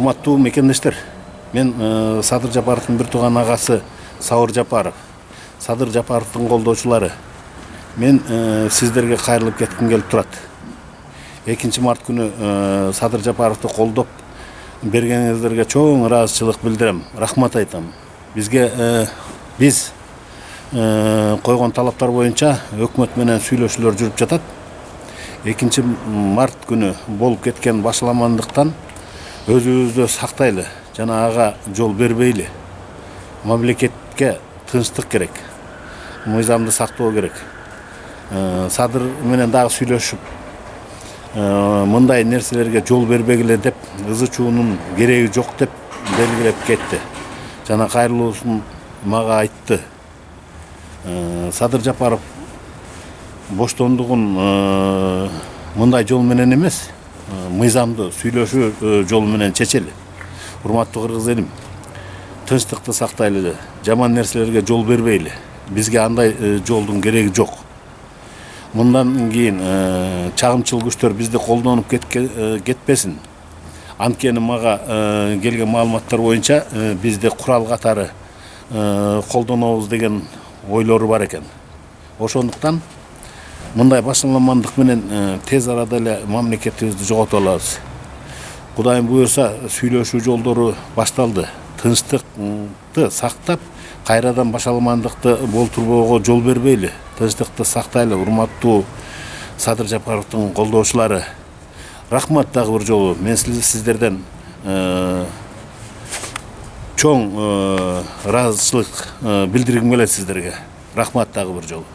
Урматтуу мекендештер, мен Садыр Жапаровдун бир тууган агасы Сауыр Жапаров, Садыр Жапаровдун колдоочулары. Мен сиздерге кайрылып кетким келип турат. 2 март күнү Садыр Жапаровду колдоп бергениңиздерге чоң ыраазычылык билдирем, рахмат айтам. Биз койгон талаптар боюнча өкмөт менен сүйлөшүүлөр жүрүп жатат. 2 март күнү болуп кеткен башаламандыктан өзүбүздү сактайлы, жана ага жол бербейли. Мамлекетке тынчтык керек, мыйзамды сактоо керек. Садыр менен дагы сүйлөшүп, мындай нерселерге жол бербегиле деп, ызы чуунун кереги жок деп белгилеп кетти. Жана кайрылуусун мага айтты. Садыр Жапаров боштондугун мындай жол менен эмес, мыйзамды сүйлөшүү жол менен чечели. Урматтуу кыргыз элим, тынчтыкты сактайлы, жаман нерселерге жол бербейли. Бизге андай жолдун кереги жок. Мындан кийин чагымчыл күчтөр бизди колдонуп кетпесин. Анткени мага келген маалыматтар боюнча бизди курал катары колдонобуз деген ойлору бар экен. Ошондуктан мындай башаламандык менен тез арада эле мамлекетибизди жогото алабыз. Кудайым буюрса, сүйлөшүү жолдору башталды. Тынчтыкты сактап, кайрадан башаламандыкты болтурбоого жол бербейли. Тынчтыкты сактайлы, урматтуу Садыр Жапаровдун колдоочулары. Рахмат дагы бир жолу. Мен сиздерден чоң ыраазычылык билдиргим келет сиздерге. Рахмат дагы бир жолу.